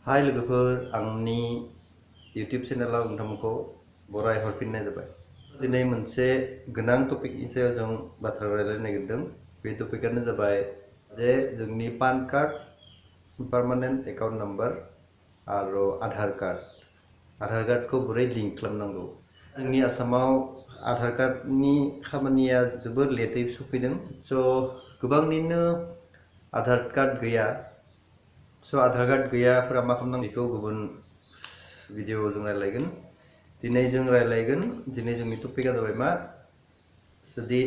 हाय लोगोफोर आंनि YouTube चेनेलाव नोंथांमोनखौ बराय हरफिननाय जाबाय। दिनै मोनसे गोनां टपिकनि सायाव जों बाथ्रा रायज्लायनो नागिरदों। बे टपिकआनो जाबाय जे जोंनि PAN card, permanent account number आरो आधार कार्डखौ बोरै लिंक खालामनांगौ। जोंनि आसामाव आधार कार्डनि खामानिया जोबोद लेटै सफैदों। गोबांनिनो आधार कार्ड गैया। आधार कार्ड गैयाफोरा मा खालामनांगौ बेखौ गुबुन भिडिअ जों रायलायगोन। दिनै जोंनि टपिकआ जाबाय मा, जुदि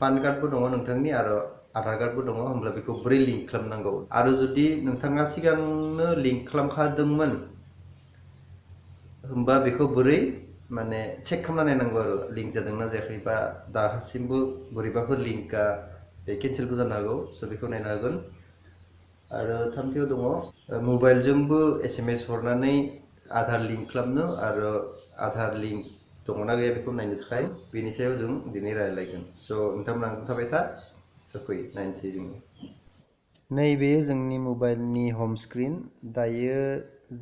पान कार्डबो दङ नोंथांनि आरो आधार कार्डबो दङ होमब्ला बेखौ बोरै लिंक खालामनांगौ। आरो जुदि नोंथाङा सिगांनो लिंक खालामखादोंमोन होमबा बेखौ बोरै माने चेक खालामना नायनांगौ आरो लिंक जादोंना जायाखै, बा दासिमबो बोरैबाफोर लिंकआ केन्सेलबो जानो हागौ। बेखौ नायनो हागोन। आरो थामथियाव दङ मबाइलजोंबो SMS हरनानै आधार लिंक खालामनो आरो आधार लिंक दङना गैया बेखौ नायनो थाखाय। बेनि सायाव जों दिनै रायलायगोन। नोंथांमोना थाबाय था, फै नायनोसै जों। नैबे जोंनि मबाइलनि हम स्क्रिन। दायो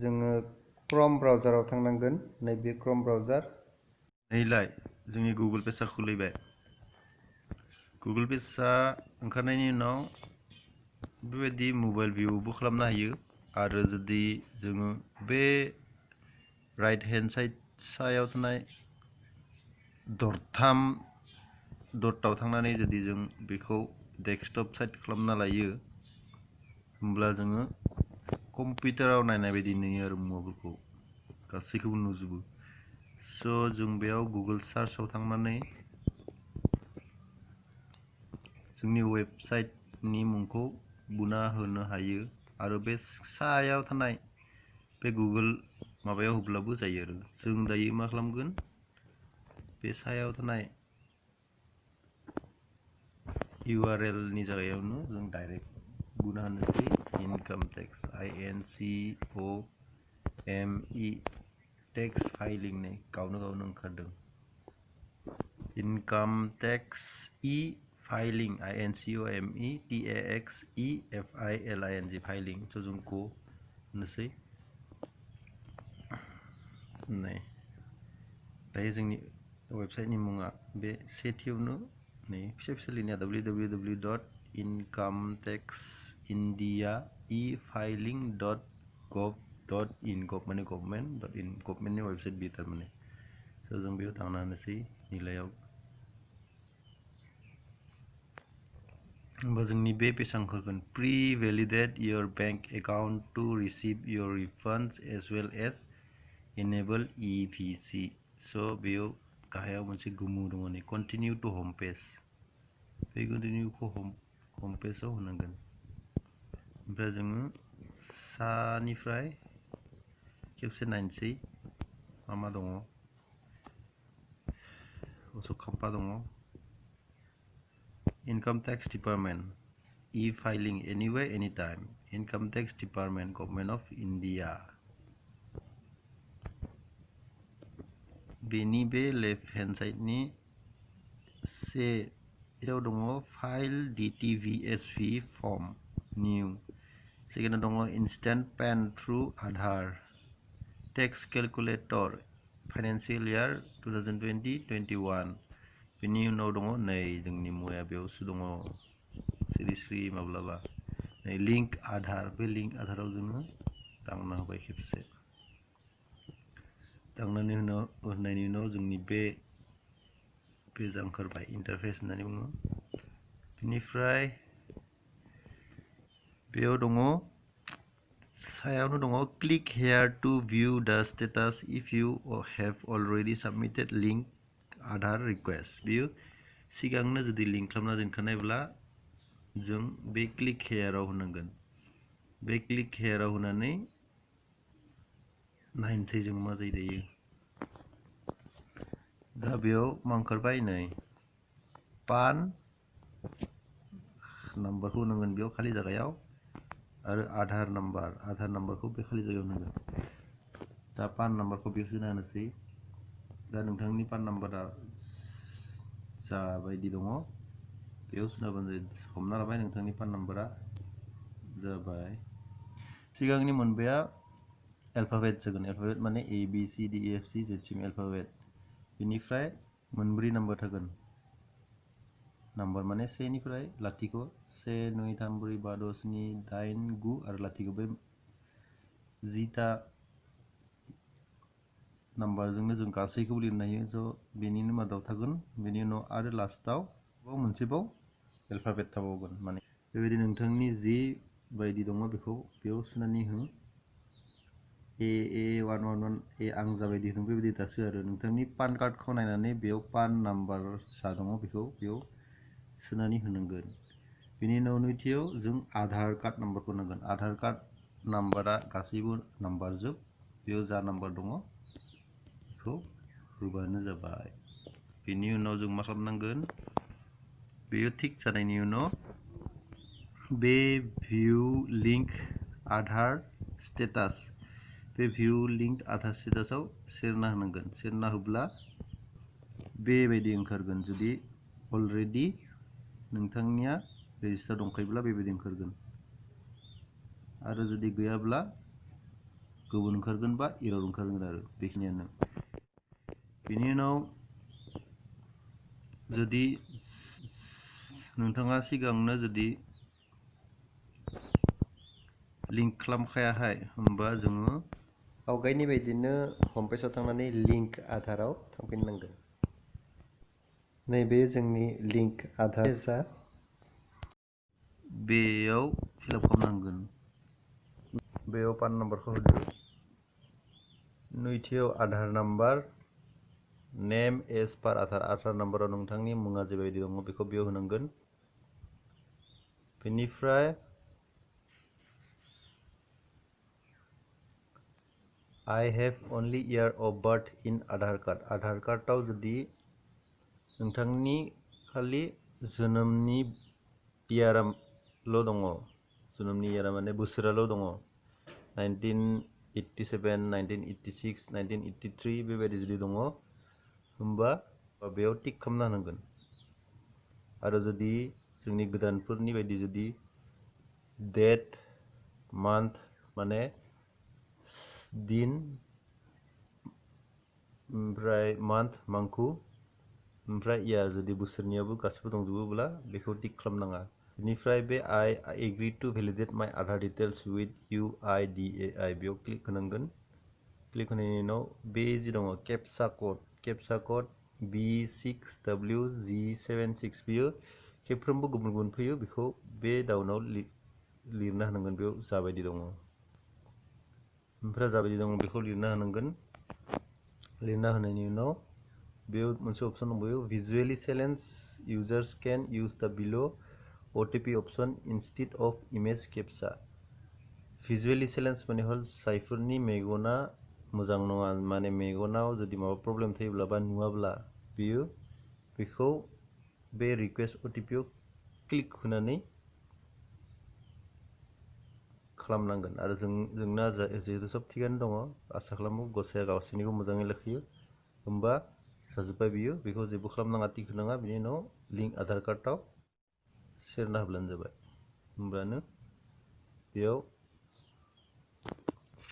जोङो क्रोम ब्राउजाराव थांनांगोन। नैबे क्रोम ब्राउजार। नैलाय जोंनि गुगोल पेजआ खुलिबाय। गुगोल पेजआ ओंखारनायनि उनाव बेबायदि मबाइल भिउबो खालामनो हायो। आरो जुदि जोङो बे राइट हेन्ड साइड सायाव थानाय दरथाम दटाव थांनानै जुदि जों बेखौ डेस्कटप साइड खालामना लायो होमब्ला जोङो कम्पिउटाराव नायनाय बायदि नुयो आरो मुवाफोरखौ गासैखौबो नुजोबो। जों बेयाव गुगोल सार्चआव थांनानै जोंनि वेबसाइटनि मुंखौ बुना होनो हायो। आरो बे सायाव थानाय बे गुगोल माबायाव होब्लाबो जायो। आरो जों दायो मा खालामगोन, बे सायाव थानाय URL नि जायगायावनो जों डाइरेक्ट बुना होनोसै income tax INCOME tax filing नै गावनो ओंखारदों। Income tax filing INCOME TAXEFILING filing. जों गो होनोसै। नै दायो जोंनि वेबसाइटनि मुङा बे सेथियावनो नै फिसा लिरनाया www.incometaxindiaefiling.gov.in माने गभर्नमेन्ट.in गभर्नमेन्टनि वेबसाइट बे थारमाने। जों बेयाव थांना होनोसै निलायाव। होमबा जोंनि बे पेजआ ओंखारगोन। Pre-validate your bank account to receive your refunds as well as enable EVC। बेयाव गाहायाव मोनसे गुमु दङ नै कन्टिनिउ टु हम पेज। बे कन्टिनिउखौ हम पेजआव होनांगोन। ओमफ्राय जोङो सानिफ्राय खेबसे नायनोसै मा दङ। खाम्फा दङ। Income Tax Department e-filing anywhere anytime। Income Tax Department Government of India। बेनि बे लेफ्ट हेन्ड साइडनि सेयाव दङ फाइल DTVSV फर्म निउ। सेकेन्डआव दङ instant PAN through Aadhaar tax calculator financial year 2020-21। बेनि उनाव दङ नै जोंनि मुवाया बेयावसो दङ सिरि माब्लाबा नै लिंक आधार। बे लिंक आधाराव जोङो दांना होबाय खेबसे। दांनायनि उनाव जोंनि बे पेजआ ओंखारबाय। इन्टारफेस होननानै बुङो। बेनिफ्राय बेयाव दङ सायावनो दङ click hair to view the status if you have already submitted link Aadhaar request. बेयो सिगांनो जुदि लिंक खालामना दोनखानायब्ला जों बे क्लिक हेयाराव होनांगोन। बे क्लिक हेयाराव होनानै नायनोसै जों मा जायो दायो। दा बेयाव मा ओंखारबाय नै पान नाम्बारखौ होनांगोन बेयाव खालि जायगायाव। आरो आधार नाम्बारखौ बे खालि जायगायाव होनांगोन। दा पान नाम्बारखौ बेयाव सोना होनोसै। दा नोंथांनि पान नाम्बारा जाबायदि दङ बेयाव सोनाबानो जायो। हमना लाबाय नोंथांनि पान नाम्बारा जाबाय। सिगांनि मोनबाया एल्फाबेट जागोन एल्फाबेट माने A B C D E F C Z सिम एल्फाबेट बेनिफ्राय मोनब्रै नाम्बार थागोन नाम्बार माने 1 निफ्राय लाथिख' 1 2 3 4 5 6 7 8 9 आरो लाथिख' बे 10टा नाम्बारजोंनो जों गासैखौबो लिरनो हायो स' बेनिनो मादाव थागोन बेनि उनाव आरो लास्टाव मोनसेबाव एल्फाबेट थाबावगोन माने बेबायदि नोंथांनि जि बायदि दङ बेखौ बेयाव सोनानै हो A111 ए आं जाबायदि होदों बेबायदि दासो आरो नोंथांनि पान कार्डखौ नायनानै बेयाव पान नाम्बार सा दङ बेखौ बेयाव सोनानै होनांगोन बेनि उनाव नैथियाव जों आधार कार्ड नाम्बारखौ नांगोन आधार कार्ड नाम्बारा गासैबो नाम्बार जोब बेयाव जा नाम्बार दङ बेखौ होबानो जाबाय बेनि उनाव जों मा खालामनांगोन बेयो थिक जानायनि उनाव बे भिउ लिंक आधार स्टेटास बे भिउ लिंक आधार स्टेटासआव सेरना होनांगोन सेरना होब्ला बेबायदि ओंखारगोन जुदि अलरेडि नोंथांनिया रेजिस्टार दंखायोब्ला बेबायदि ओंखारगोन आरो जुदि गैयाब्ला गुबुन ओंखारगोन बा एरर ओंखारगोन आरो बेखिनियानो बेनि उनाव जुदि नोंथाङा सिगांनो जुदि लिंक खालामखायाखै होमबा जोङो आवगायनि बायदिनो हम पेजाव थांनानै लिंक आधाराव थांफिननांगोन नैबे जोंनि लिंक आधार पेजआ बेयाव फिलआप खालामनांगोन बेयाव पान नाम्बारखौ होदो नैथियाव आधार नाम्बार नेम एज पार आधार नाम्बाराव नोंथांनि मुङा जेबायदि दङ बेखौ बेयाव होनांगोन बेनिफ्राय I have only year of birth in Aadhaar कार्डआव जुदि नोंथांनि खालि जोनोमनि इयारल' दङ जोनोमनि इयारा माने बोसोराल' दङ 1987 1986 1983 बेबायदि जुदि दङ होमबा बेयाव टिक खालामना होनांगोन आरो जुदि जोंनि गोदानफोरनि बायदि जुदि डेट मान्थ माने दिन ओमफ्राय मान्थ मांखौ ओमफ्राय इयार जुदि बोसोरनियाबो गासिबो दंजोबोब्ला बेखौ टिक खालामनाङा बेनिफ्राय बे I agree to validate my Adhar details with UIDAI बेयाव क्लिक होनांगोन क्लिक होनायनि उनाव बे जि दङ केपसा कड B6WG76 बेयो खेबफ्रोमबो गुबुन गुबुन फैयो बेखौ बे डाउनाव लिरना होनांगोन बेयाव जाबायदि दङ ओमफ्राय जाबायदि दङ बेखौ लिरना होनांगोन लिरना होनायनि उनाव बेयाव मोनसे अपसन दंबावो भिजुअलि challenge users can use the below OTP option instead of image captcha visually challenge माने हल जायफोरनि मेगना मोजां नङा माने मेगनाव जुदि माबा प्रब्लेम थायोब्ला बा नुवाब्ला बियो बेखौ बे रिक्वेस्ट OTP आव क्लिक होनानै खालामनांगोन आरो जोंना जिहेतु सब थिगानो दङ आसा खालामो गसाया गावसोरनिखौ मोजाङै लाखियो होमबा जाजोब्बाय बियो बेखौ जेबो खालामनाङा टिक होनाङा बिनि उनाव लिंक आधार कार्डआव सेरना होब्लानो जाबाय होमब्लानो बेयाव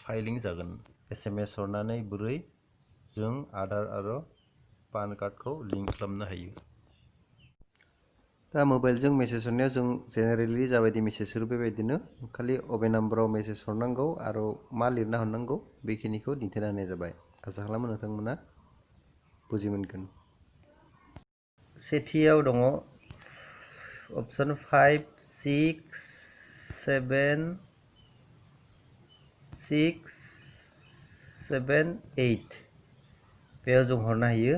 फाइलिं जागोन SMS हरनानै बोरै जों आधार आरो पान कार्डखौ लिंक खालामनो हायो दा मबाइलजों मेसेज हरनायाव जों जेनेरेलि जाबायदि मेसेज हरो बेबायदिनो खालि अबे नाम्बाराव मेसेज हरनांगौ आरो मा लिरना हरनांगौ बेखिनिखौ दिन्थिना होनाय जाबाय आसा खालामो नोंथांमोना बुजि मोनगोन सेथियाव दङ अपसन 5 6 7 6 7 8 बेयाव जों हरनो हायो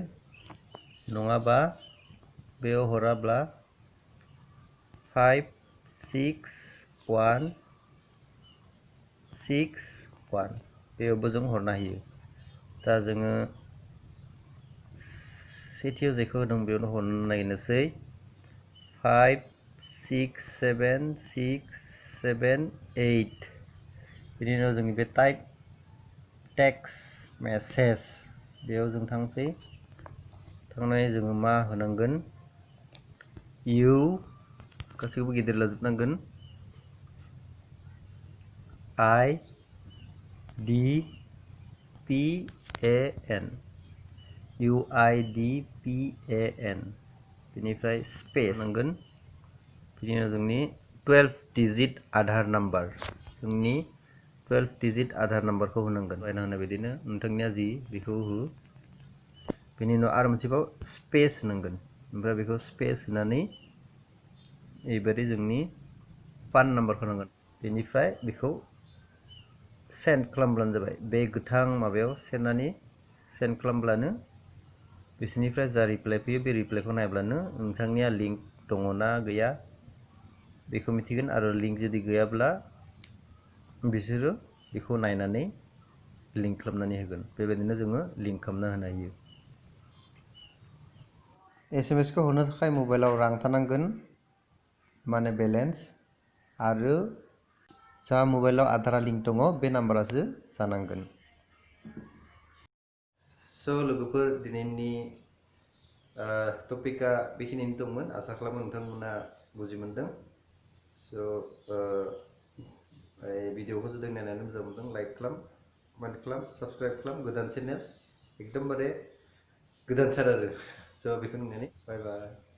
नङाबा बेयाव हराब्ला 5 6 1 6 1 बेयावबो जों हरनो हायो दा जोङो सेथियाव जेखौ होदों बेयावनो हरनो नागिरनोसै 5 6 7 6 7 8 बेनि उनाव जोंनि बे टाइप टेक्स्ट मेसेज बेयाव जों थांसै थांनानै जोङो मा होनांगोन इउ गासैखौबो गिदिर लाजोबनांगोन I UIDPAN UIDPAN बेनिफ्राय स्पेस नांगोन बिनि उनाव जोंनि 12 डिजिट आधार नाम्बार जोंनि 12 डिजिट आधार नाम्बारखौ होनांगोन बायना होनाय बायदिनो नोंथांनिया जि बेखौ हो बेनि उनाव आरो मोनसेबाव स्पेस होनांगोन ओमफ्राय बेखौ स्पेस होनानै बेबायदि जोंनि पान नाम्बारखौ होनांगोन बेनिफ्राय बेखौ सेन्ड खालामब्लानो जाबाय बे गोथां माबायाव सेन्ड खालामब्लानो बिसोरनिफ्राय जा रिप्लाइ फैयो बे रिप्लाइखौ नायब्लानो नोंथांनिया लिंक दङना गैया बेखौ मिथिगोन आरो लिंक जुदि गैयाब्ला बिसोरो बेखौ नायनानै लिंक खालामनानै होगोन बेबायदिनो जोङो लिंक खालामना होनो हायो SMS खौ होनो थाखाय मबाइलाव रां थानांगोन माने बेलेन्स आरो जा मबाइलाव आधार लिंक दङ बे नाम्बारासो जानांगोन लोगोफोर दिनैनि टपिकआ बेखिनियानो दंमोन आसा खालामो नोंथांमोना बुजि मोनदों भिडिअखौ जुदि नायनानै मोजां मोनदों लाइक खालाम कमेन्ट खालाम साबस्क्राइब खालाम गोदान चेनेल एकदमबारे गोदानथार आरो बेखौ नुनानै बाय बाय